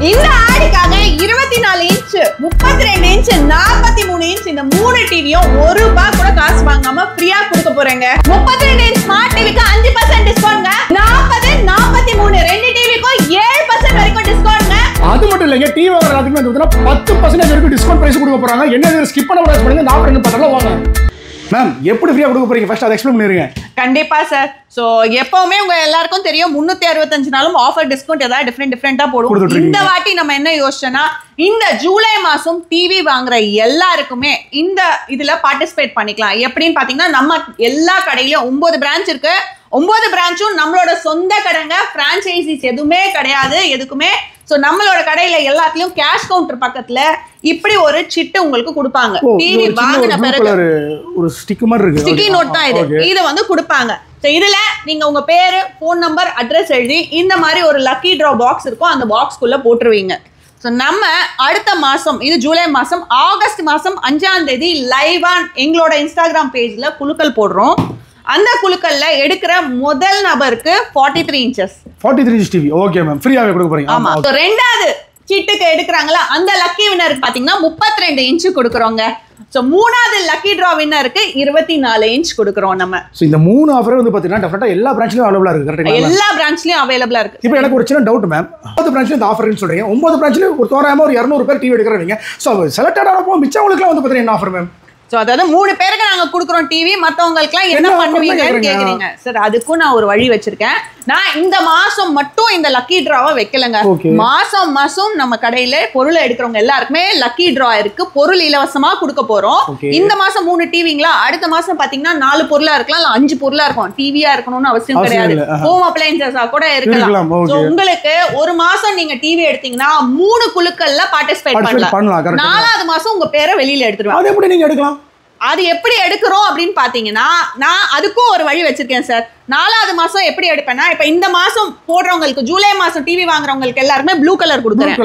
இந்த ஆடிக்காக 24 inch 32 inch 43 inch இந்த 3 டிவியும் ₹1 கூட காசு வாங்காம ஃப்ரீயா கொடுக்க போறேங்க. 32 இன்ச் ஸ்மார்ட் டிவிக்கு 5% டிஸ்கவுண்ட்ங்க. 40 43 ரெண்டு டிவிக்கும் 7% வரைக்கும் டிஸ்கவுண்ட்ங்க. அது மட்டும் இல்லங்க, டிவி வாங்குறதுக்கு வந்து 10% வரைக்கும் டிஸ்கவுண்ட் பிரைஸ் கொடுக்க போறாங்க. என்ன ஸ்கிப் பண்ண கூடாது பண்ணுங்க. நான் ரெண்டு பத்தல வாங்க. மேம் எப்படி ஃப்ரீயா கொடுக்க போறீங்க? ஃபர்ஸ்ட் அதை எக்ஸ்பிளைன் பண்ணிருங்க. கண்டிப்பா சார். சோ எப்பவுமே உங்க எல்லாருக்கும் தெரியும் 365 நாளும் ஆஃபர் டிஸ்கவுண்ட் ஏதாவது டிஃபரெண்டா போடுவோம். இந்த வாட்டி நம்ம என்ன யோசிச்சோம்னா, இந்த ஜூலை மாசம் டிவி வாங்குற எல்லாருக்குமே இந்த இதுல பார்ட்டிசிபேட் பண்ணிக்கலாம். எப்படின்னு பாத்தீங்கன்னா, நம்ம எல்லா கடையிலயும் 9 பிரான்ச் இருக்கு. 9 பிரான்ச்சும் நம்மளோட சொந்த கடைங்க, பிரான்சைசிஸ் எதுவுமே கிடையாது எதுக்குமே. சோ நம்மளோட கடையில எல்லாத்துலயும் கேஷ் கவுண்டர் பக்கத்துல இப்படி ஒரு சிட்டு உங்களுக்கு கொடுப்பாங்க. டிவி வாங்கின பிறகு ஒரு ஸ்டிக் மாதிரி இருக்கு, ஸ்டிக்கி நோட் தான் இது. இத வந்து கொடுப்பாங்க. சோ இதுல நீங்க உங்க பேரு, போன் நம்பர், அட்ரஸ் எழுதி இந்த மாதிரி ஒரு லக்கி டிரா பாக்ஸ் இருக்கும், அந்த பாக்ஸ்க்குள்ள போட்டுருவீங்க. சோ நம்ம அடுத்த மாசம், இது ஜூலை மாசம், ஆகஸ்ட் மாசம் 5ஆம் தேதி லைவா எங்களோட இன்ஸ்டாகிராம் பேஜ்ல குலுக்கல் போடுறோம். அந்த குலுக்கல்ல எடுக்கிற முதல் நபருக்கு 43 inches 43 inch TV okay ma'am ஃப்ரீயாவே கொடுக்க போறீங்க. ஆமா. ரெண்டாவது சீட்டுக்கு எடுக்கறாங்களா அந்த லக்கி வின்னருக்கு பாத்தீங்கன்னா 32 இன்ச் கொடுக்கறோங்க. சோ மூணாவது லக்கி டிரா வின்னருக்கு 24 இன்ச் கொடுக்கறோம் நம்ம. சோ இந்த மூணு ஆஃபர் வந்து பாத்தீங்கன்னா டெஃபினட்டா எல்லா பிரான்ச்லயும் அவைலபிளா இருக்கு. கரெக்ட்டா? எல்லா பிரான்ச்லயும் அவைலபிளா இருக்கு. இப்போ எனக்கு ஒரு சின்ன டவுட் மேம், 9 பிரான்ச்ல இந்த ஆஃபர்னு சொல்றீங்க, 9 பிரான்ச்ல ஒரு தோராயமா ஒரு 200 பேர் டிவி எடுக்கறவங்க, சோ செலக்டட் ஆனப்போ மிச்சவங்களுக்குலாம் வந்து பாத்தீங்கன்னா என்ன ஆஃபர் மேம்? சோ அதாவது 3 பேருக்கு நாங்க குடுக்குறோம் டிவி, மத்தவங்களுக்குலாம் என்ன பண்ணுவீங்கன்னு கேக்குறீங்க சார். அதுக்கும் நான் ஒரு வழி வச்சிருக்கேன். நான் இந்த மாசம் மட்டும் இந்த லக்கி டிராவை வைக்கலங்க. மாசம் மாசம் நம்ம கடையில பொருளை எடுக்கிறவங்க எல்லாருக்குமே லக்கி டிரா இருக்கு, பொருள் இலவசமா கொடுக்க போறோம். இந்த மாசம் 3 டிவிங்களா, அடுத்த மாசம் பாத்தீங்கன்னா 4 பொருளா இருக்கலாம், இல்ல 5 பொருளா இருக்கும். டிவியா இருக்கணும்னு அவசியம் கிடையாது, ஹோம் அப்ளையன்சஸா கூட இருக்கலாம். சோ உங்களுக்கு ஒரு மாசம் நீங்க டிவி எடுத்தீங்கன்னா 3 குழுக்கள்ல பார்ட்டிசிபேட் பண்ணலாம். 4வது மாசம் உங்க பேரை வெளியில எடுத்துருவாங்க. அது எப்படி நீங்க எடுக்கலாம்? அது எப்படி எடுக்கிறோம் அப்படின்னு பாத்தீங்கன்னா, நான் அதுக்கும் ஒரு வழி வச்சிருக்கேன் சார். 4வது மாசம் எப்படி எடுப்பேன்னா, இப்ப இந்த மாசம் போடுறவங்களுக்கு, ஜூலை மாசம் டிவி வாங்குறவங்களுக்கு எல்லாருமே ப்ளூ கலர் கொடுக்குறேன்.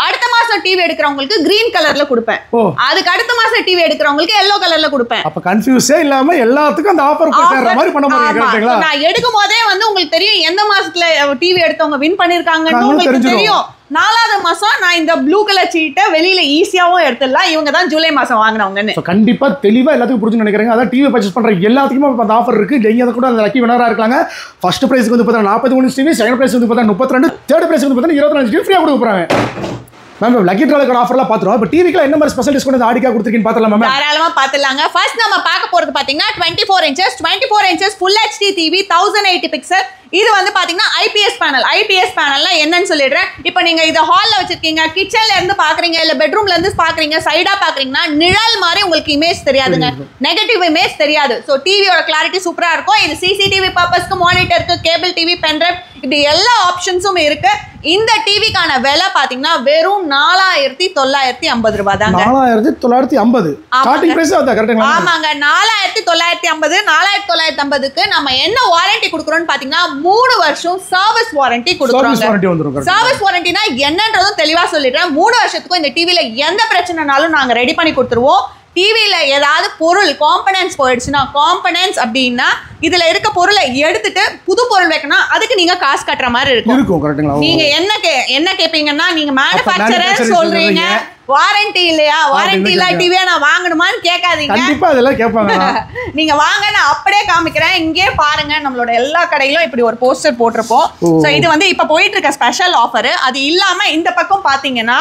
அடுத்த மாசம் டிவி எடுக்கிறவங்களுக்கு கிரீன் கலர்ல கொடுப்பேன். அதுக்கு அடுத்த மாசம் டிவி எடுக்கிறவங்களுக்கு எல்லோ கலர்ல கொடுப்பேன். அப்ப கன்ஃபியூஸே இல்லாம எல்லாத்துக்கும் அந்த ஆஃபர் போடுற மாதிரி பண்ண போறீங்க. நான் எடுக்கும் போதே வந்து உங்களுக்கு தெரியும் எந்த மாசத்துல டிவி எடுத்தவங்க வின் பண்ணிருக்காங்கன்னு உங்களுக்கு தெரியும். 4வது மாசம் நான் இந்த ப்ளூ கலர் சீட்டை வெளியில ஈஸியாவும் எடுத்துடலாம். இவங்க தான் ஜூலை மாசம் வாங்கினவங்கன்னு. கண்டிப்பா தெளிவா எல்லாத்துக்கும் புரிஞ்சு நினைக்கிறேன். அதான் டிவி பர்ச்சேஸ் பண்ற எல்லாத்துக்குமே அந்த ஆஃபர் இருக்கு. நீங்க கூட அந்த லக்கி வினரா இருக்காங்க. ஃபர்ஸ்ட் பிரைஸ்க்கு வந்து பார்த்தா 43 டிவி, செகண்ட் பிரைஸ் வந்து பார்த்தா 32, தேர்ட் பிரைஸ் வந்து பார்த்தா 24 டிவி ஃப்ரீயா கொடுக்க போறாங்க. மேம் லக்கி டிராவுக்கான ஆஃபர்லாம் பாத்துறோம். இப்போ டிவிக்கு என்ன மாதிரி ஸ்பெஷல் டிஸ்கவுண்ட் இந்த ஆடிக்கா கொடுத்துருக்கீங்க பார்த்தலாம் மேம்? தாராளமா பார்த்துலாங்க. ஃபர்ஸ்ட் நம்ம பார்க்க போறது பாத்தீங்கன்னா 24 inches full HD TV 1080 pixel. இது வந்து பாத்தீங்கன்னா ஐபிஎஸ் பேனல்னா என்னன்னு சொல்லிடுறேன். இப்போ நீங்க இத ஹால்ல வச்சிருக்கீங்க, கிச்சன்ல இருந்து பாக்குறீங்க, இல்ல பெட்ரூம்ல இருந்து பாக்குறீங்க, சைடா பாக்குறீங்கன்னா நிழல் மாதிரி உங்களுக்கு இமேஜ் தெரியாதுங்க, நெகட்டிவ் இமேஜ் தெரியாது. சோ டிவியோட கிளாரிட்டி சூப்பரா இருக்கும். இது சிசிடிவி பர்பஸ்க்கு, மானிட்டருக்கு, கேபிள் டிவி, பென்ட்ரைவ், இது எல்லா ஆப்ஷன்ஸும் இருக்கு. இந்த டிவிக்கான விலை பாத்தீங்கன்னா வெறும் 4950 ரூபாய் தாங்க. 4950 ஸ்டார்டிங் பிரைஸ் அத கரெக்ட்டா? ஆமாங்க, 4950. 4950க்கு நம்ம என்ன வாரண்டி கொடுக்குறோம்னு பாத்தீங்கன்னா 3 வருஷம் சர்வீஸ் வாரண்டி கொடுக்குறோம். சர்வீஸ் வாரண்டினா என்னன்றதும் தெளிவா சொல்லிடுறேன். 3 வருஷத்துக்கும் இந்த டிவில எந்த பிரச்சனைனாலும் நாங்க ரெடி பண்ணி கொடுத்துருவோம். டிவில ஏதாவது பொருள் காம்பனன்ட்ஸ் போயிடுச்சுன்னா, காம்பனன்ட்ஸ் அப்படின்னா இதுல இருக்க பொருளை எடுத்துட்டு புது பொருள் வைக்கணும், அதுக்கு நீங்க காசு கட்டுற மாதிரி இருக்கும். நீங்க என்ன கேப்பீங்கன்னா, நீங்க மேனுஃபேக்சரர் சொல்றீங்க, வாரண்டி இல்லையா, வாரண்டி இல்ல டிவியா நான் வாங்கணுமான்னு கேட்காதீங்க. கண்டிப்பா அதெல்லாம் கேட்பாங்க. நீங்க வாங்க, நான் அப்படியே காமிக்கிறேன். இங்கே பாருங்க, நம்மளோட எல்லா கடையிலும் இப்படி ஒரு போஸ்டர் போட்டிருப்போம். சோ இது வந்து இப்ப போயிட்டு இருக்க ஸ்பெஷல் ஆஃபர். அது இல்லாம இந்த பக்கம் பாத்தீங்கன்னா,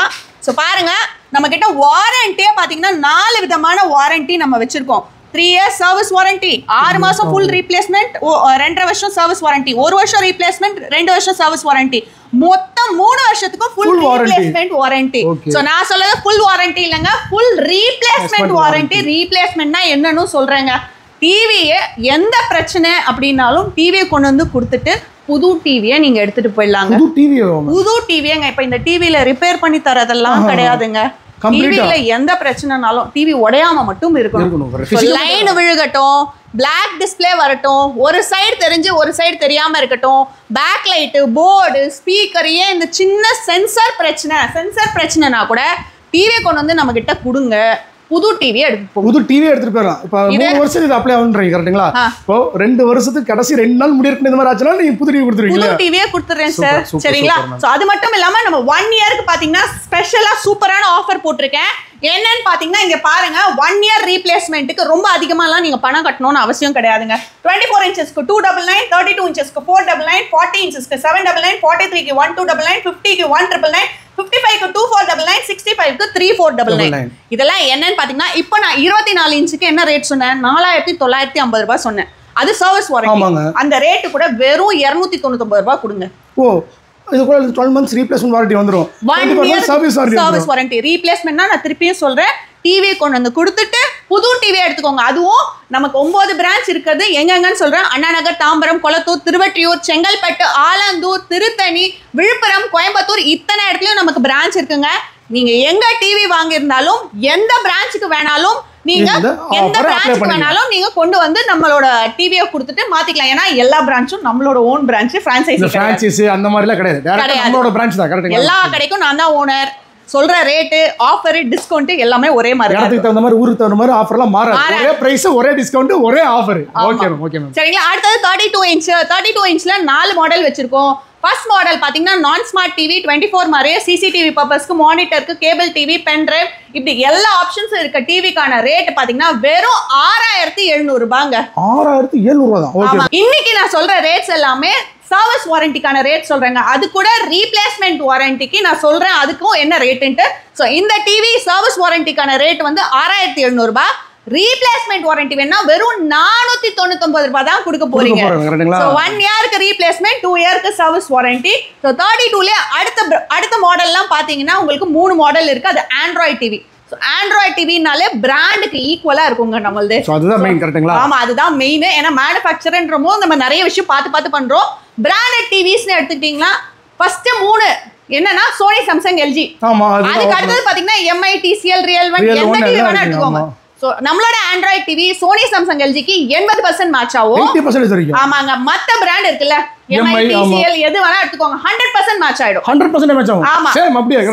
சோ பாருங்க, நம்ம கிட்ட வாரண்டியே பாத்தீங்கன்னா 4 விதமான வாரண்டி நம்ம வச்சிருக்கோம். 3 இயர்ஸ் சர்வீஸ் வாரண்டி, 6 மாசம் ஃபுல் ரீப்ளேஸ்மெண்ட், 2.5 வருஷம் சர்வீஸ் வாரண்டி, 1 வருஷம் ரீப்ளேஸ்மெண்ட், 2 வருஷம் சர்வீஸ் வாரண்டி, மொத்தம் 3 வருஷத்துக்கு ஃபுல் ரீப்ளேஸ்மெண்ட் வாரண்டி. சோ நான் சொல்றது ஃபுல் வாரண்டி இல்லங்க, ஃபுல் ரீப்ளேஸ்மெண்ட் வாரண்டி. ரீப்ளேஸ்மெண்ட்னா என்னன்னு சொல்றேங்க. டிவியே எந்த பிரச்சனை அப்படின்னாலும் டிவியை கொண்டு வந்து கொடுத்துட்டு புது டிவியை நீங்க எடுத்துட்டு போயிடலாங்க. புது டிவியங்க. இப்ப இந்த டிவில ரிப்பேர் பண்ணி தரதெல்லாம் கிடையாதுங்க. டிவில எந்த பிரச்சனைனாலும் டிவி உடையாம மட்டும் இருக்கணும். லைன் விழுகட்டும், பிளாக் டிஸ்பிளே வரட்டும், ஒரு சைடு தெரிஞ்சு ஒரு சைடு தெரியாம இருக்கட்டும், பேக் லைட்டு, போர்டு, ஸ்பீக்கர், ஏன் இந்த சின்ன சென்சார் பிரச்சனைனா கூட டிவியை கொண்டு வந்து நம்ம கிட்ட கொடுங்க. புது டிவி எடுத்து புது டிவி எடுத்துட்டு போயிடலாம். இப்போ 3 வருஷத்துக்கு இது அப்ளை ஆகுன்றீங்க கரெக்ட்டுங்களா? இப்போ 2 வருஷத்துக்கு கடைசி 2 நாள் முடியிருக்கு இந்த மாதிரி ஆச்சுனா நீங்க புது டிவி கொடுத்துருவீங்க. புது டிவியே கொடுத்துறேன் சார். சரிங்களா? சோ அது மட்டும் இல்லாம நம்ம 1 இயருக்கு பாத்தீங்கன்னா ஸ்பெஷலா சூப்பரான ஆஃபர் போட்டிருக்கேன். என்னன்னு பாத்தீங்கன்னா இங்க பாருங்க, 1 இயர் ரீப்ளேஸ்மெண்ட்டுக்கு ரொம்ப அதிகமாலாம் நீங்க பணம் கட்டணும்னு அவசியம் கிடையாதுங்க. 24 இன்ச்சஸ்க்கு 299, 32 இன்ச்சஸ்க்கு 499, 40 இன்ச்சஸ்க்கு 799, 43க்கு 1299, 50க்கு 1999, 55க்கு 2499, 65க்கு 3499. இதெல்லாம் என்னன்னு பாத்தீங்கன்னா இப்போ நான் 24 இன்ச்சுக்கு என்ன ரேட் சொன்னேன்? 4950 ரூபாய் சொன்னேன். அது சர்வீஸ் வாரண்டி. அந்த ரேட் கூட வெறும் 299 ரூபாய் கொடுங்க. ஓ, இது கூட 12 months ரீப்ளேஸ்மென்ட் வாரண்டி வந்துரும். 1 இயர் சர்வீஸ் வாரண்டி. ரீப்ளேஸ்மென்ட்னா நான் திருப்பியும் சொல்றேன், டிவி கொண்டு வந்து கொடுத்துட்டு புது டிவி எடுத்துக்கோங்க. அதுவும் நமக்கு 9 பிரான்ச் இருக்குது. எங்கெங்கன்னு சொல்றேன், அண்ணா நகர், தாம்பரம், கொளத்தூர், திருவற்றியூர், செங்கல்பட்டு, ஆலந்தூர், திருத்தணி, விழுப்புரம், கோயம்புத்தூர், இத்தனை இடத்துலயும் நமக்கு பிரான்ச் இருக்குங்க. நீங்க எங்க டிவி வாங்கியிருந்தாலும் எந்த பிரான்ச்சுக்கு வேணாலும் நீங்க எந்த பிரான்ச்சுக்கு வேணாலும் நீங்க கொண்டு வந்து நம்மளோட டிவியை கொடுத்துட்டு மாத்திக்கலாம். ஏன்னா எல்லா பிரான்ச்சும் நம்மளோட ஓன் பிரான்ச், பிரான்ச்சைஸ் அந்த மாதிரிலாம் கிடையாது. டைரக்டா நம்மளோட பிரான்ச் தான். கரெக்ட்டா? எல்லா கடைக்கும் நான் தான் ஓனர். சொல்ற ரேட், ஆஃபர், டிஸ்கவுண்ட் எல்லாமே ஒரே மாதிரி. இடத்துக்கு தகுந்த மாதிரி, ஊருக்கு தகுந்த மாதிரி ஆஃபர்லாம் மாறாது. ஒரே பிரைஸ், ஒரே டிஸ்கவுண்ட், ஒரே ஆஃபர். Okay ma'am. சரிங்களா? அடுத்து 32 இன்ச். 32 இன்ச்ல 4 மாடல் வச்சிருக்கோம். ஃபர்ஸ்ட் மாடல் பாத்தீங்கன்னா நான் ஸ்மார்ட் டிவி 24 மாதிரியே சிசிடிவி பர்பஸ்க்கு, மானிட்டருக்கு, கேபிள் டிவி, பென் டிரைவ், இப்படி எல்லா ஆப்ஷன்ஸும் இருக்க டிவிக்கான ரேட் பாத்தீங்கன்னா வெறும் 6700 ரூபாங்க. 6700 ரூபாய் தான். ஓகே. இன்னைக்கு நான் சொல்ற ரேட்ஸ் எல்லாமே சர்வீஸ் வாரண்டிக்கான ரேட் சொல்றேங்க. அது கூட ரீப்ளேஸ்மெண்ட் வாரண்டிக்கு நான் சொல்றேன் அதுக்கும் என்ன ரேட்ன்ட்டு. சோ இந்த டிவி சர்வீஸ் வாரண்டிக்கான ரேட் வந்து 6700 ரூபாய். ரீப்ளேஸ்மெண்ட் வாரண்டி வேணா வெறும் 499 ரூபாய் தான் கொடுக்க போறீங்க. சோ 1 இயருக்கு ரீப்ளேஸ்மெண்ட், 2 இயருக்கு சர்வீஸ் வாரண்டி. சோ 32ல அடுத்த மாடல்லாம் பாத்தீங்கன்னா உங்களுக்கு 3 மாடல் இருக்கு. அது ஆண்ட்ராய்ட் டிவி. சோ ஆண்ட்ராய்ட் டிவினாலே பிராண்டுக்கு ஈக்குவலா இருக்குங்க நம்மளது. சோ அதுதான் மெயின். கரெக்ட்டுங்களா? ஆமா, அதுதான் மெயின். ஏன்னா மேனுஃபேக்சரன்றமோ நம்ம நிறைய விஷயம் பார்த்து பண்றோம். பிராண்டட் டிவிஸ்னு எடுத்துக்கிட்டீங்கன்னா ஃபர்ஸ்ட் 3 என்னன்னா சோனி, சாம்சங், எல்ஜி. ஆமா. அதுக்கு அடுத்து பாத்தீங்கன்னா எம்ஐ, டிசிஎல், ரியல்ஒன், எந்த டிவி வேணா எடுத்துக்கோங்க. சோ நம்மளோட ஆண்ட்ராய்ட் டிவி சோனி, சாம்சங், எல்ஜிக்கு 80% மேட்ச் ஆகும். 80% வரைக்கும். ஆமாங்க. மத்த பிராண்ட் இருக்குல்ல, எம்ஐ, டிசிஎல் எது வேணா எடுத்துக்கோங்க, 100% மேட்ச் ஆயிடும். 100% மேட்ச் ஆகும். ஆமா, சேம் அப்படியே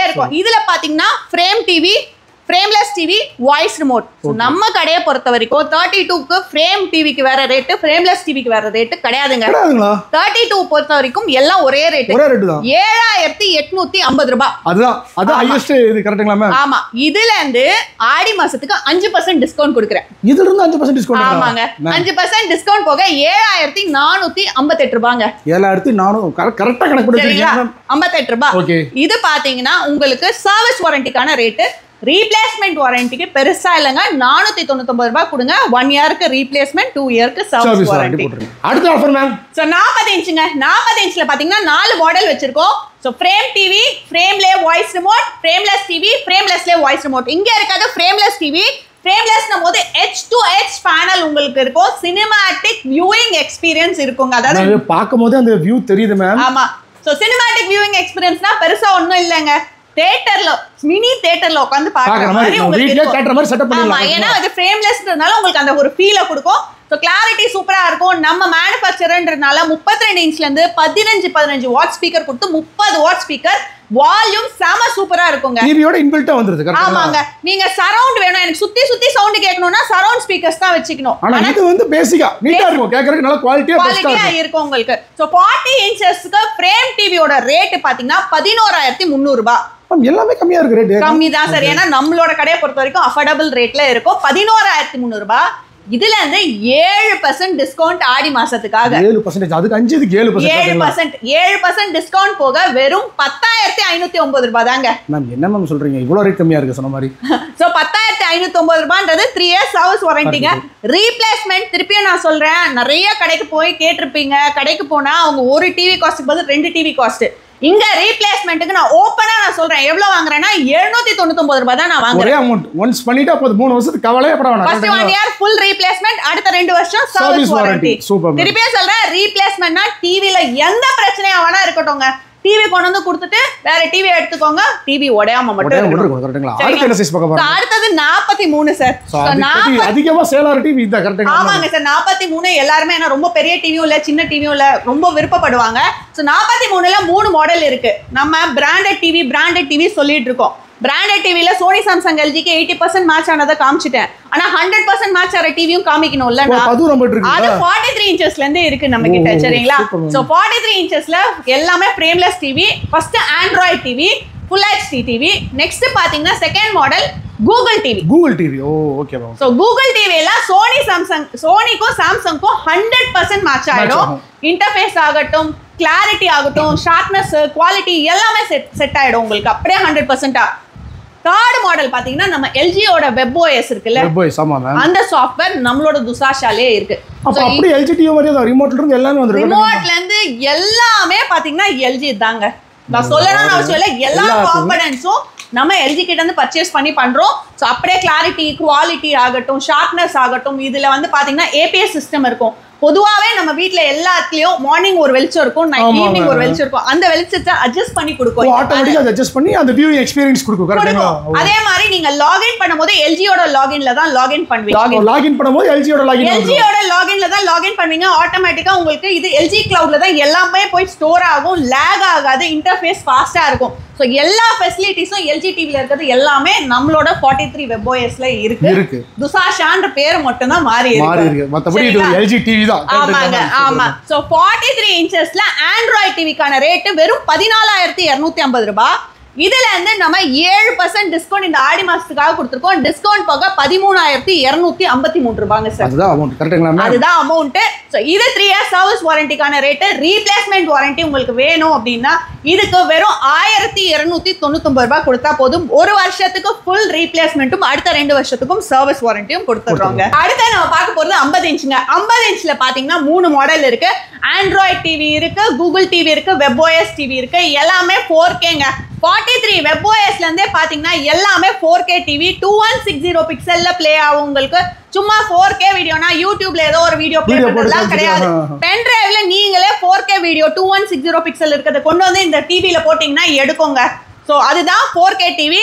இருக்கும். இதுல பாத்தீங்கன்னா frame TV, frameless TV, voice remote. நம்ம கடையை பொறுத்த வரைக்கும் 32க்கு ஃப்ரேம் டிவிக்கு வேற ரேட், ஃப்ரேம்லெஸ் டிவிக்கு வேற ரேட் கிடையாதுங்க. 32 பொறுத்த வரைக்கும் எல்லாம் ஒரே ரேட் தான். 7850 ரூபாய். அது ஹையஸ்ட். இது கரெக்ட்டுங்களா மேம்? ஆமா. இதுல இருந்து ஆடி மாசத்துக்கு 5% டிஸ்கவுண்ட் கொடுக்கிறேன். இதுல இருந்து 5% டிஸ்கவுண்ட். ஆமாங்க. 5% டிஸ்கவுண்ட் போக 7458 ரூபாங்க. 7400 கரெக்ட்டா கணக்கு போடுறீங்க. 58 ரூபாய். இது பாத்தீங்கன்னா உங்களுக்கு சர்வீஸ் வாரண்டிக்கான ரேட். ரீப்ளேஸ்மெண்ட் வாரண்டிக்கு பெருசா இல்லங்க, 499 ரூபாய் கொடுங்க. 1 இயருக்கு ரீப்ளேஸ்மெண்ட், 2 இயருக்கு சர்வீஸ் வாரண்டி. அடுத்த ஆஃபர் மேம். சோ 40 இன்ச்சுங்க. 40 இன்ச்ல பாத்தீங்கன்னா 4 மாடல் வச்சிருக்கோம். சோ ஃப்ரேம் டிவி, ஃப்ரேம்லே வாய்ஸ் ரிமோட், ஃப்ரேம்லெஸ் டிவி, ஃப்ரேம்லெஸ்லே வாய்ஸ் ரிமோட். இங்க இருக்காது ஃப்ரேம்லெஸ் டிவி. ஃப்ரேம்லெஸ்னும் போது H2H பேனல் உங்களுக்கு இருக்கும். சினிமேட்டிக் வியூயிங் எக்ஸ்பீரியன்ஸ் இருக்குங்க. அதாவது பாக்கும்போது அந்த வியூ தெரியுது மேம். ஆமா. சோ சினிமேட்டிக் வியூயிங் எக்ஸ்பீரியன்ஸ்னா பெருசா ஒண்ணும் இல்லங்க. தியேட்டர்ல, மினி தியேட்டர்ல உட்கார்ந்து பார்க்குற மாதிரி உங்களுக்கு தியேட்டர் மாதிரி செட்டப் பண்ணலாம். ஆமா, ஏன்னா அது ஃப்ரேம்லெஸ்ன்றதால உங்களுக்கு அந்த ஒரு ஃபீலை கொடுக்கும். ஸோ கிளாரிட்டி சூப்பரா இருக்கும். நம்ம மேனுஃபேக்சர்ன்றதுனால 32 இன்ச்ல இருந்து 15 வாட் ஸ்பீக்கர் கொடுத்து 30 வாட் ஸ்பீக்கர், வால்யூம் செம சூப்பரா இருக்குங்க. டிவியோட இன்பில்ட்டா வந்துருது. ஆமாங்க. நீங்க சரவுண்ட் வேணும், எனக்கு சுத்தி சவுண்ட் கேட்கணும்னா சரவுண்ட் ஸ்பீக்கர்ஸ் தான் வச்சுக்கணும். ஆனா இது வந்து பேசிக்கா நீட்டா இருக்கும், கேட்கறதுக்கு நல்ல குவாலிட்டியா இருக்கும் உங்களுக்கு. சோ 40 இன்ச்சஸ்க்கு ஃப்ரேம் டிவியோட ரேட் பாத்தீங்கன்னா 11300 ரூபாய். எல்லாமே கம்மியா இருக்கு. ரேட் கம்மி தான் சார். ஏன்னா நம்மளோட கடையை பொறுத்த வரைக்கும் அஃபோர்டபிள் ரேட்ல இருக்கும். 11300 ரூபாய். இதுல இருந்து 7% டிஸ்கவுண்ட் ஆடி மாசத்துக்காக. 7%. அதுக்கு 5 இதுக்கு 7%. 7% டிஸ்கவுண்ட் போக வெறும் 10509 ரூபாய் தாங்க. மேம் என்ன மேம் சொல்றீங்க? இவ்வளவு ரேட் கம்மியா இருக்கு சொன்ன மாதிரி. சோ 10509 ரூபாய்ன்றது 3 இயர்ஸ் சர்வீஸ் வாரண்டிங்க. ரீப்ளேஸ்மெண்ட் திருப்பியும் நான் சொல்றேன், நிறைய கடைக்கு போய் கேட்டிருப்பீங்க. கடைக்கு போனா அவங்க ஒரு டிவி காஸ்ட்க்கு பதில் 2 டிவி காஸ்ட். இங்க ரீப்ளேஸ்மென்ட்க்கு நான் ஓபனா நான் சொல்றேன், எவ்வளவு வாங்குறேன்னா 799 ரூபாய் தான் நான் வாங்குறேன். ஒரே அமௌண்ட் ஒன்ஸ் பண்ணிட்டா போதும். 3 வருஷத்துக்கு கவலையே பட வேண்டாம். ஃபர்ஸ்ட் 1 இயர் ஃபுல் ரீப்ளேஸ்மெண்ட், அடுத்த 2 வருஷம் சர்வீஸ் வாரண்டி. சூப்பர். திருப்பியும் சொல்றேன், ரீப்ளேஸ்மென்ட்னா டிவில எந்த பிரச்சனையா வேணா இருக்கட்டும்ங்க, டிவி கொண்டு வந்து கொடுத்துட்டு வேற டிவி எடுத்துக்கோங்க, டிவி உடையாம மட்டும் இருக்கணும். கரெக்ட்டுங்களா? அடுத்து என்ன சைஸ் பார்க்க போறோம்? அடுத்து 43 சார். அதிகமா சேல் ஆற டிவி இத. கரெக்ட்டா? ஆமாங்க சார். 43 எல்லாரும் ஏன்னா ரொம்ப பெரிய டிவியும் இல்ல, சின்ன டிவியும் இல்ல, ரொம்ப விருப்பப்படுவாங்க. சோ 43ல 3 மாடல் இருக்கு. நம்ம பிராண்டட் டிவி சொல்லிட்டு இருக்கோம். பிராண்டட் டிவில சோனி சாம்சங் எல்ஜிக்கு 80% மேட்ச் ஆனதை காமிச்சிட்டேன். ஆனா 100% மேட்ச் ஆற டிவியும் காமிக்கணும்ல. அது 43 இன்ச்சஸ்ல இருந்து இருக்கு நம்ம கிட்ட. சரிங்களா? சோ 43 இன்ச்சஸ்ல எல்லாமே frameless TV. First android TV, Full HD TV. Next பாத்தீங்கன்னா second model Google TV. Google TV. Oh okay பா. சோ Google டிவில சோனிக்கும் சாம்சங்க்கும் 100% மேட்ச் ஆயிடும். இன்டர்ஃபேஸ் ஆகட்டும், கிளாரிட்டி ஆகட்டும், ஷார்ப்னஸ், குவாலிட்டி எல்லாமே செட் ஆயிடும் உங்களுக்கு அப்படியே 100%. தேர்ட் மாடல் பாத்தீங்கன்னா நம்ம LGயோட WebOS இருக்குல்ல, WebOS ஆமா மேம், அந்த சாஃப்ட்வேர் நம்மளோட துசாஷாலே இருக்கு. அப்ப அப்படியே LG டிவி மாதிரியே ரிமோட்ல இருந்து எல்லாமே வந்துரும். ரிமோட்ல இருந்து எல்லாமே பாத்தீங்கன்னா LG தாங்க. நான் சொல்லணும்னு அவசியம் இல்லை, எல்லா காம்பனன்ட்ஸும் நம்ம LG கிட்ட இருந்து பர்ச்சேஸ் பண்ணி பண்றோம். ஸோ அப்படியே கிளாரிட்டி, குவாலிட்டி ஆகட்டும், ஷார்ப்னஸ் ஆகட்டும், இதுல வந்து பாத்தீங்கன்னா APS சிஸ்டம் இருக்கும். பொதுவாவே நம்ம வீட்ல எல்லாத்துலயும் மார்னிங் ஒரு வெளிச்சம் இருக்கும், ஈவினிங் ஒரு வெளிச்சம் இருக்கும். அந்த வெளிச்சத்தை அட்ஜஸ்ட் பண்ணி கொடுக்கும், ஆட்டோமேட்டிக்கா அட்ஜஸ்ட் பண்ணி அந்த வியூயிங் எக்ஸ்பீரியன்ஸ் கொடுக்கும். கரெக்ட்டா? அதே மாதிரி நீங்க லாகின் பண்ணும்போது LGயோட லாகின்ல தான் லாகின் பண்ணுவீங்க. லாகின் பண்ணும்போது LGயோட லாகின்ல தான் லாகின் பண்ணுவீங்க. ஆட்டோமேட்டிக்கா உங்களுக்கு இது LG கிளவுட்ல தான் எல்லாமே போய் ஸ்டோர் ஆகும், லாக் ஆகாது, இன்டர்ஃபேஸ் ஃபாஸ்டா இருக்கும். சோ எல்லா ஃபெசிலிட்டிஸும் LG டிவில இருக்கிறது எல்லாமே நம்மளோட 43 WebOSல இருக்கு. துசாஷான்ற பேர் மட்டும் தான் மாறி இருக்கு. மத்தபடி இது LG டிவி தான். ஆமாங்க, ஆமா. சோ 43 இன்ச்சஸ்ல ஆண்ட்ராய்ட் டிவிக்கான ரேட் வெறும் 14,250 ரூபாய். இதுல இருந்து நம்ம 7% டிஸ்கவுண்ட் இந்த ஆடி மாசத்துக்காக கொடுத்திருக்கோம். டிஸ்கவுண்ட் போக 13,253 ரூபாங்க சார். அதுதான் அமௌண்ட். கரெக்ட்டுங்களா? அதுதான் அமௌண்ட். சோ இது 3 இயர்ஸ் சர்வீஸ் வாரண்டிக்கான ரேட். ரீப்ளேஸ்மென்ட் வாரண்டி உங்களுக்கு வேணும் அப்படின்னா இதுக்கு வெறும் 1,299 ரூபாய் கொடுத்தா போதும். ஒரு வருஷத்துக்கு ஃபுல் ரீப்ளேஸ்மென்ட்டும் அடுத்த 2 வருஷத்துக்கும் சர்வீஸ் வாரண்டியும் கொடுத்துறோங்க. அடுத்து நம்ம பார்க்க போறது 50 இன்ச்சுங்க. 50 இன்ச்ல பாத்தீங்கன்னா 3 மாடல் இருக்கு. ஆண்ட்ராய்ட் டிவி இருக்கு, கூகுள் டிவி இருக்கு, WebOS டிவி இருக்கு. எல்லாமே 4Kங்க. 43 WebOSல இருந்தே பாத்தீங்கன்னா எல்லாமே 4K டிவி 2160 பிக்சல்ல ப்ளே ஆகும். உங்களுக்கு சும்மா 4K வீடியோனா யூடியூப்ல ஏதோ ஒரு வீடியோ ப்ளே பண்றதெல்லாம் கிடையாது. பென் டிரைவ்ல நீங்களே 4K வீடியோ 2160 பிக்சல் இருக்கிறத கொண்டு வந்து இந்த டிவில போட்டீங்கன்னா எடுக்குங்க. சோ அதுதான் 4K டிவி.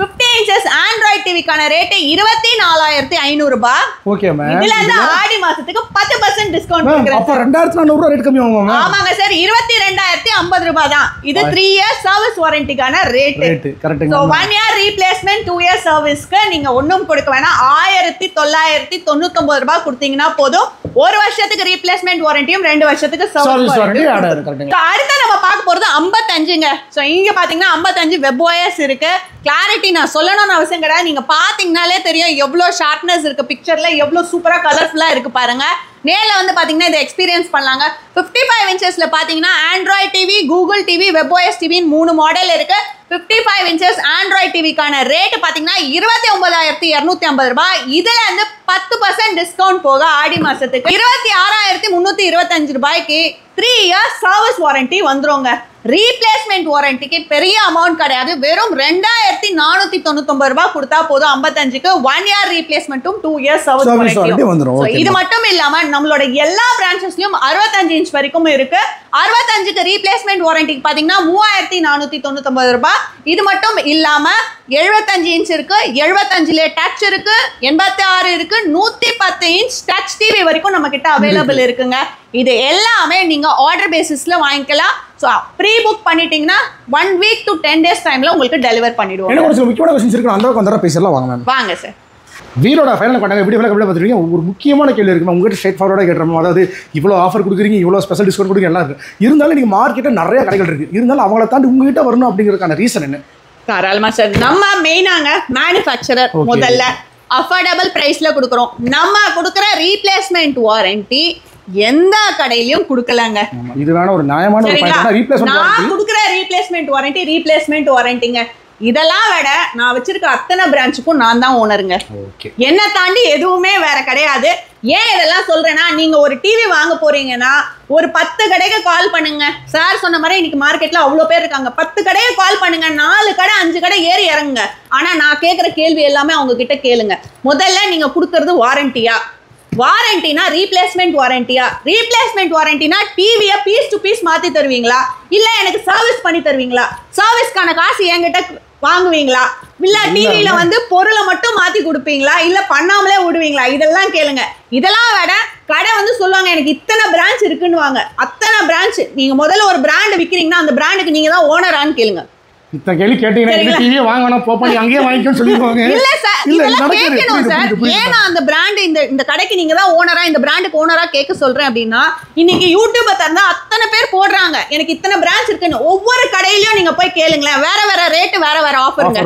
50 இன்ச்சஸ் ஆண்ட்ராய்ட் டிவிக்கான ரேட் 24,500 ரூபாய். Okay ma'am. இதுல இருந்து ஆடி மாசத்துக்கு 10% டிஸ்கவுண்ட் கொடுக்கிறேன். அப்ப 2,400 ரூபாய் ரேட் கம்மி ஆகுமா? ஆமாங்க சார், 22,050 ரூபாய் தான். இது 3 இயர்ஸ் சர்வீஸ் வாரண்டிக்கான ரேட். கரெக்ட்டுங்க. சோ 1 இயர் ரீப்ளேஸ்மென்ட், 2 இயர் சர்வீஸ்க்கு நீங்க ஒண்ணும் கொடுக்க வேணாம். 1,999 ரூபாய் கொடுத்தீங்கன்னா போதும். ஒரு வருஷத்துக்கு ரீப்ளேஸ்மென்ட் வாரண்டியும் 2 வருஷத்துக்கு சர்வீஸ் வாரண்டி ஆட் ஆகும். கரெக்ட்டுங்க. அடுத்து நம்ம பார்க்க போறது 55ங்க. சோ இங்க பாத்தீங்கன்னா 55 WebOS இருக்கு. கிளாரிட்டி நான் சொல்லணும்னு அவசியம் கிடையாது. நீங்க பாத்தீங்கன்னாலே தெரியும் எவ்வளவு ஷார்ப்னஸ் இருக்கு. பிக்சர்ல எவ்வளவு சூப்பரா கலர்ஃபுல்லா இருக்கு பாருங்க. நேர்ல வந்து பாத்தீங்கன்னா இதை எக்ஸ்பீரியன்ஸ் பண்ணலாங்க. 55 இன்ச்சஸ்ல பாத்தீங்கன்னா Android TV, Google TV, WebOS டிவின்னு 3 model இருக்கு. 55 இன்ச்சஸ் ஆண்ட்ராய்ட் டிவிக்கான ரேட் பாத்தீங்கன்னா 29,250 ரூபாய். இதுல இருந்து 10% டிஸ்கவுண்ட் போக ஆடி மாசத்துக்கு 26,325 ரூபாய்க்கு 3 இயர்ஸ் சர்வீஸ் வாரண்டி வந்துருங்க. ரீப்ளேஸ்மெண்ட் வாரண்டிக்கு பெரிய அமௌண்ட் கிடையாது. வெறும் 2,499 ரூபாய் கொடுத்தா போதும். 55க்கு 1 இயர் ரீப்ளேஸ்மெண்ட்டும் 2 இயர்ஸ் சர்வீஸ் வாரண்டி வந்துரும். இது மட்டும் இல்லாம நம்மளோட எல்லா பிரான்ச்சஸ்லயும் 65 இன்ச் வரைக்கும் இருக்கு. 65க்கு ரீப்ளேஸ்மெண்ட் வாரண்டிக்கு பாத்தீங்கன்னா 3,499 ரூபாய். இது மட்டும் இல்லாம 75 இன்ச் இருக்கு, 75ல டச் இருக்கு, 86 இருக்கு, 110 இன்ச் டச் டிவி வரைக்கும் நம்ம கிட்ட அவைலபிள் இருக்குங்க. இது எல்லாமே நீங்க ஆர்டர் பேசிஸ்ல வாங்கிக்கலாம். சோ ப்ரீ புக் பண்ணிட்டீங்கன்னா 1 வீக் to 10 days டைம்ல உங்களுக்கு டெலிவர் பண்ணிடுவோம். எனக்கு ஒரு முக்கியமான क्वेश्चंस இருக்கு, அந்த கொஞ்சம் பேசலாம் வாங்க மேம். வாங்க சார். வீரோட ஃபைனல் கொண்டாங்க வீடியோல கப்ல பாத்துறீங்க. ஒரு முக்கியமான கேள்வி இருக்கு உங்ககிட்ட ஸ்ட்ரைட் ஃபார்வர்டா கேட்றோம். அதாவது இவ்வளோ ஆஃபர் கொடுக்குறீங்க, இவ்வளோ ஸ்பெஷல் டிஸ்கவுண்ட் கொடுக்குறீங்க எல்லாம் இருக்கு. இருந்தாலும் நீங்க மார்க்கெட்ல நிறைய கடைகள் இருக்கு. இருந்தாலும் அவங்கள தாண்டி உங்ககிட்ட வரணும் அப்படிங்கிறதுக்கான ரீசன் என்ன? தாராளமா சார், நம்ம மெயினாங்க மேனுஃபேக்சரர் முதல்ல அஃபோர்டபிள் பிரைஸ்ல கொடுக்குறோம். நம்ம கொடுக்குற ரீப்ளேஸ்மெண்ட் வாரண்டி எந்த கடையிலயும் கொடுக்கலங்க. இது வேணா ஒரு நியாயமான ஒரு பாயிண்ட். ரீப்ளேஸ்மெண்ட் நான் கொடுக்குற ரீப்ளேஸ்மெண்ட் வாரண்டிங்க. இதெல்லாம் விட நான் வச்சிருக்க அத்தனை பிரான்ச்சுக்கும் நான் தான் ஓனருங்க. என்ன தாண்டி எதுவுமே வேற கிடையாது. ஏன் இதெல்லாம் சொல்றேன்னா, நீங்க ஒரு டிவி வாங்க போறீங்கன்னா ஒரு 10 கடைக்கு கால் பண்ணுங்க. சார் சொன்ன மாதிரி இன்னைக்கு மார்க்கெட்ல அவ்வளவு பேர் இருக்காங்க. 10 கடைக்கு கால் பண்ணுங்க, 4 கடை 5 கடை ஏறி இறங்குங்க. ஆனா நான் கேட்கிற கேள்வி எல்லாமே அவங்க கிட்ட கேளுங்க. முதல்ல நீங்க கொடுக்கறது வாரண்டியா? வாரண்டினா ரீப்ளேஸ்மெண்ட் வாரண்டியா? ரீப்ளேஸ்மெண்ட் வாரண்டினா டிவியை பீஸ் டு பீஸ் மாத்தி தருவீங்களா, இல்ல எனக்கு சர்வீஸ் பண்ணி தருவீங்களா? சர்வீஸ்க்கான காசு என்கிட்ட வாங்குவீங்களா, இல்ல டிவியில வந்து பொருளை மட்டும் மாத்தி கொடுப்பீங்களா, இல்ல பண்ணாமலே விடுவீங்களா? இதெல்லாம் கேளுங்க. இதெல்லாம் விட கடை வந்து சொல்லுவாங்க எனக்கு இத்தனை பிரான்ச் இருக்குன்னு வாங்க. அத்தனை பிரான்ச் நீங்க முதல்ல ஒரு பிராண்ட் விற்கிறீங்கன்னா அந்த பிராண்டுக்கு நீங்க தான் ஓனரான்னு கேளுங்க. இத்தனை கேள்வி கேட்டீங்கன்னா டிவியே வாங்கணும் போப்பா நீ அங்கேயே வாங்கிக்கணும்னு சொல்லிடுவாங்க. இல்ல சார், இதெல்லாம் கேட்கணும் சார். ஏன்னா அந்த பிராண்ட் இந்த கடைக்கு நீங்க தான் ஓனரா, இந்த பிராண்டுக்கு ஓனரா கேட்க சொல்றேன் அப்படின்னா, இன்னைக்கு யூடியூப திறந்தா அத்தனை பேர் போடுறாங்க எனக்கு இத்தனை பிரான்ச் இருக்குன்னு. ஒவ்வொரு கடையிலயும் நீங்க போய் கேளுங்களேன், வேற வேற ரேட், வேற வேற ஆஃபருங்க.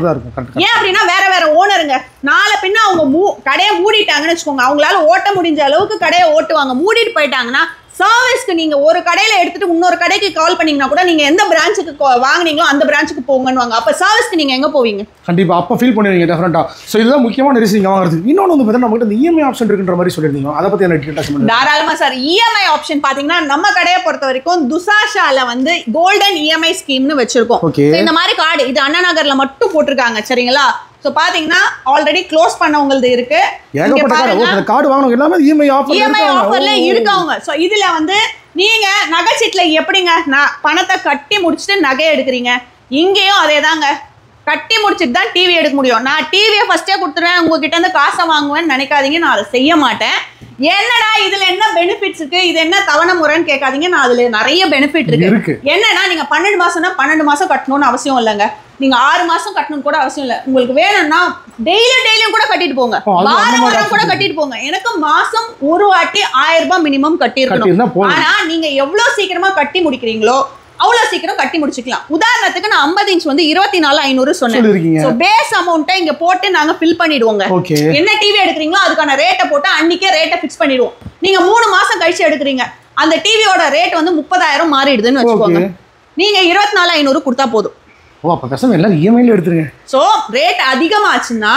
ஏன் அப்படின்னா வேற வேற ஓனருங்க. நாளை பின்ன அவங்க கடையை மூடிட்டாங்கன்னு வச்சுக்கோங்க, அவங்களால ஓட்ட முடிஞ்ச அளவுக்கு கடையை ஓட்டுவாங்க. மூடிட்டு போயிட்டாங்கன்னா சர்வீஸ்க்கு நீங்க ஒரு கடையில எடுத்துட்டு இன்னொரு கடைக்கு கால் பண்ணீங்கன்னா கூட நீங்க எந்த பிரான்ச்சுக்கு வாங்குனீங்களோ அந்த பிரான்ச்சுக்கு போங்கன்னு. அப்ப சர்வீஸ்க்கு நீங்க எங்க போவீங்க? கண்டிப்பா அப்ப ஃபீல் பண்ணுவீங்க டெஃபரெண்டா. சோ இதுதான் முக்கியமான ரீசன் வாங்குறது. இன்னொன்னு வந்து பார்த்தா நமக்கு இந்த இஎம்ஐ ஆப்ஷன் இருக்குன்ற மாதிரி சொல்லிருந்தீங்க, அதை பத்தி என்ன டீடைல்ஸ் சொல்லுங்க. தாராளமா சார். இஎம்ஐ ஆப்ஷன் பாத்தீங்கன்னா நம்ம கடையை பொறுத்த வரைக்கும் துசாஷால வந்து கோல்டன் இஎம்ஐ ஸ்கீம்னு வச்சிருக்கோம். இந்த மாதிரி கார்டு இது அண்ணா நகர்ல மட்டும் போட்டிருக்காங்க சரிங்களா. சோ பாத்தீங்கன்னா ஆல்ரெடி க்ளோஸ் பண்ணவங்களது இருக்கு. கார்டு வாங்கணும் எல்லாமே இஎம்ஐ ஆஃபர்ல இருக்காங்க. சோ இதுல வந்து நீங்க நகை சீட்ல எப்படிங்க பணத்தை கட்டி முடிச்சுட்டு நகை எடுக்கிறீங்க, இங்கேயும் அதேதாங்க. கட்டி முடிச்சுட்டு தான் டிவி எடுக்க முடியும். நான் டிவியை ஃபர்ஸ்டே கொடுத்துருவேன் உங்ககிட்ட இருந்து காசை வாங்குவேன்னு நினைக்காதீங்க, நான் அதை செய்ய மாட்டேன். என்னடா இதுல என்ன பெனிஃபிட்ஸ் இருக்கு, இது என்ன தவணை முறைன்னு கேட்காதீங்க, நான் அதுல நிறைய பெனிஃபிட் இருக்கு. என்னன்னா நீங்க 12 மாசம்னா 12 மாசம் கட்டணும்னு அவசியம் இல்லைங்க, நீங்க 6 மாசம் கட்டணும்னு கூட அவசியம் இல்லை. உங்களுக்கு வேணும்னா டெய்லியும் கூட கட்டிட்டு போங்க, வாரம் கூட கட்டிட்டு போங்க. எனக்கு மாசம் ஒரு வாட்டி 1000 ரூபாய் மினிமம் கட்டி இருக்கணும். ஆனா நீங்க எவ்வளவு சீக்கிரமா கட்டி முடிக்கிறீங்களோ அவ்வளவு சீக்கிரம் கட்டி முடிச்சுக்கலாம். உதாரணத்துக்கு நான் 50 இன்ச் வந்து 24,500 சொன்னேன். சோ பேஸ் அமௌண்ட்டை இங்க போட்டு நாங்க ஃபில் பண்ணிடுவோங்க. என்ன டிவி எடுக்கிறீங்களோ அதுக்கான ரேட்டை போட்டு அன்னைக்கே ரேட்டை ஃபிக்ஸ் பண்ணிடுவோம். நீங்க 3 மாசம் கழிச்சு எடுக்கிறீங்க, அந்த டிவியோட ரேட் வந்து 30,000 மாறிடுதுன்னு வச்சுக்கோங்க. நீங்க 24,500 கொடுத்தா போதும். எடுத்துருங்க. சோ ரேட் அதிகமாச்சுன்னா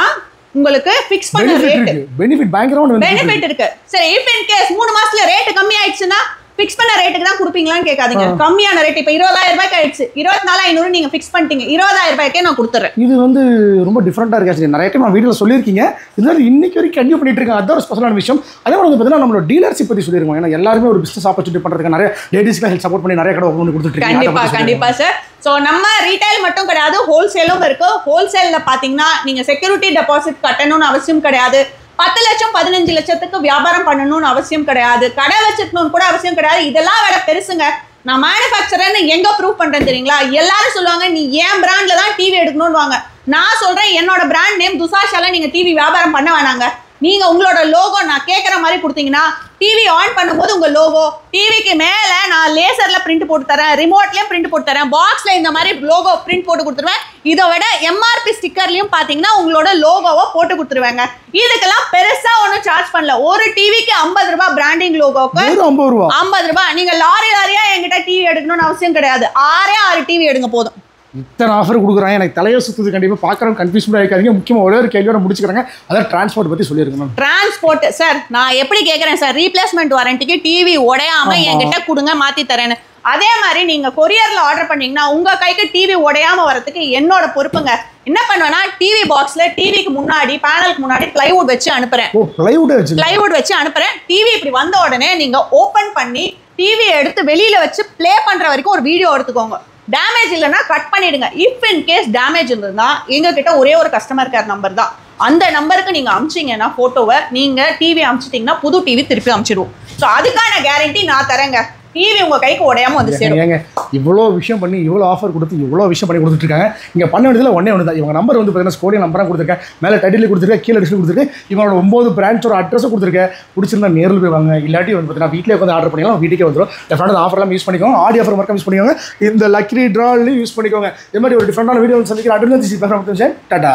உங்களுக்கு ஃபிக்ஸ் பண்ண ரேட் பெனிஃபிட் இருக்கு. சரி இஃப் இன் கேஸ் 3 மாசத்துல ரேட் கம்மி ஆயிடுச்சுன்னா ஃபிக்ஸ் பண்ண ரேட்டுக்கு தான் கொடுப்பீங்களான்னு கேட்காதீங்க. கம்மியான ரேட் இப்போ 20,000 ரூபாய்க்கு ஆயிடுச்சு, 24,500 நீங்க ஃபிக்ஸ் பண்ணிட்டீங்க, 20,000 ரூபாய்க்கே நான் கொடுத்துறேன். இது வந்து ரொம்ப டிஃப்ரெண்டா இருக்கு. நிறைய டைம் நான் வீடியோல சொல்லியிருக்கீங்க, இருந்தாலும் இன்னைக்கு வரைக்கும் கண்டினியூ பண்ணிட்டு இருக்கேன். அதான் ஒரு ஸ்பெஷலான விஷயம். அதே மாதிரி வந்து பார்த்தீங்கன்னா நம்மளோட டீலர்ஷிப் பத்தி சொல்லிருக்கோம். ஏன்னா எல்லாருமே ஒரு பிசினஸ் ஆப்பர்ச்சுனிட்டி பண்றதுக்கு நிறைய லேடிஸ்க்கு ஹெல்ப் சப்போர்ட் பண்ணி நிறைய கடை ஓபன் பண்ணி கொடுத்துட்டு இருக்காங்க. கண்டிப்பா சார். ஸோ நம்ம ரீட்டைல் மட்டும் கிடையாது, ஹோல்சேலும் இருக்கு. ஹோல்சேல்ல பாத்தீங்கன்னா நீங்க செக்யூரிட்டி டெபாசிட் கட்டணும்னு அவசியம் கிடையாது. 10 லட்சம் 15 லட்சத்துக்கு வியாபாரம் பண்ணணும்னு அவசியம் கிடையாது, கடை வச்சுக்கணும்னு கூட அவசியம் கிடையாது. இதெல்லாம் விட பெருசுங்க, நான் மேனுஃபேக்சரர்னு எங்க ப்ரூவ் பண்றேன் தெரியுங்களா? எல்லாரும் சொல்லுவாங்க நீ ஏன் பிராண்ட்ல தான் டிவி எடுக்கணும்னு வாங்க. நான் சொல்றேன் என்னோட பிராண்ட் நேம் துசாஷால நீங்க டிவி வியாபாரம் பண்ண வேணாங்க. நீங்க உங்களோட லோகோ நான் கேட்குற மாதிரி கொடுத்தீங்கன்னா டிவி ஆன் பண்ணும்போது உங்க லோகோ, டிவிக்கு மேல நான் லேசர்ல பிரிண்ட் போட்டு தரேன், ரிமோட்லயும் பிரிண்ட் போட்டு தரேன், பாக்ஸ்ல இந்த மாதிரி லோகோ பிரிண்ட் போட்டு கொடுத்துருவேன். இதை விட எம்ஆர்பி ஸ்டிக்கர்லயும் பாத்தீங்கன்னா உங்களோட லோகோவை போட்டு கொடுத்துருவாங்க. இதுக்கெல்லாம் பெருசா ஒன்றும் சார்ஜ் பண்ணல. ஒரு டிவிக்கு 50 ரூபாய் பிராண்டிங் லோகோக்கு 50 ரூபாய். நீங்க லாரியா என்கிட்ட டிவி எடுக்கணும்னு அவசியம் கிடையாது, 6 டிவி எடுங்க போதும். இத்தனை ஆஃபர் கொடுக்குறாங்க, எனக்கு தலையை சுற்றுது. கண்டிப்பாக பார்க்குறவங்க கன்ஃபியூஸ் ஆகிக்காதீங்க. முக்கியமாக ஒரே ஒரு கேள்வியோட முடிச்சுக்கிறாங்க, அதான் டிரான்ஸ்போர்ட் பற்றி சொல்லியிருக்கேன். டிரான்ஸ்போர்ட் சார் நான் எப்படி கேட்குறேன் சார், ரீப்ளேஸ்மெண்ட் வாரண்டிக்கு டிவி உடையாம என்கிட்ட கொடுங்க மாற்றி தரேன்னு. அதே மாதிரி நீங்கள் கொரியரில் ஆர்டர் பண்ணீங்கன்னா உங்கள் கைக்கு டிவி உடையாம வரதுக்கு என்னோட பொறுப்புங்க. என்ன பண்ணுவேன்னா டிவி பாக்ஸில் டிவிக்கு முன்னாடி பேனலுக்கு முன்னாடி பிளைவுட் வச்சு அனுப்புகிறேன். பிளைவுட் வச்சு அனுப்புகிறேன். டிவி இப்படி வந்த உடனே நீங்கள் ஓப்பன் பண்ணி டிவியை எடுத்து வெளியில் வச்சு ப்ளே பண்ணுற வரைக்கும் ஒரு வீடியோ எடுத்துக்கோங்க. டேமேஜ் இல்லைன்னா கட் பண்ணிடுங்க. இஃப் இன் கேஸ் டேமேஜ் இருந்ததுன்னா எங்ககிட்ட ஒரே ஒரு கஸ்டமர் கேர் நம்பர் தான், அந்த நம்பருக்கு நீங்க அமிச்சிங்கன்னா போட்டோவை நீங்க டிவி அமிச்சிட்டிங்கன்னா புது டிவி திருப்பி அமிச்சிடுவோம். ஸோ அதுக்கான கேரண்டி நான் தரேங்க. டிவி உங்க கைக்கு உடையாம வந்து சேரும். இவ்வளோ விஷயம் பண்ணி இவ்வளோ ஆஃபர் கொடுத்து இவ்வளோ விஷயம் பண்ணி கொடுத்துட்டு இருக்காங்க. இங்கே பண்ண வேண்டியதில் ஒன்றே ஒன்று தான். இவங்க நம்பர் வந்து பார்த்தீங்கன்னா ஸ்கோடிய நம்பராக கொடுத்துருக்கேன், மேலே டைட்டில் கொடுத்துருக்கேன், கீழே டிஸ்பிளே கொடுத்துருக்கேன். இவங்களோட 9 பிரான்ச்சோட அட்ரஸும் கொடுத்துருக்கேன். பிடிச்சிருந்தா நேரில் போய் வாங்க, இல்லாட்டி வந்து பார்த்தீங்கன்னா வீட்டிலே வந்து ஆர்டர் பண்ணிக்கலாம், வீட்டுக்கே வந்துடும். டிஃப்ரெண்டான ஆஃபர்லாம் யூஸ் பண்ணிக்கோங்க, ஆடி ஆஃபர் மட்டும் யூஸ் பண்ணிக்கோங்க, இந்த லக்கி ட்ராலையும் யூஸ் பண்ணிக்கோங்க. இது மாதிரி ஒரு டிஃப்ரெண்டான வீடியோ சந்திக்கிற அட்வான்ஸ் டாடா.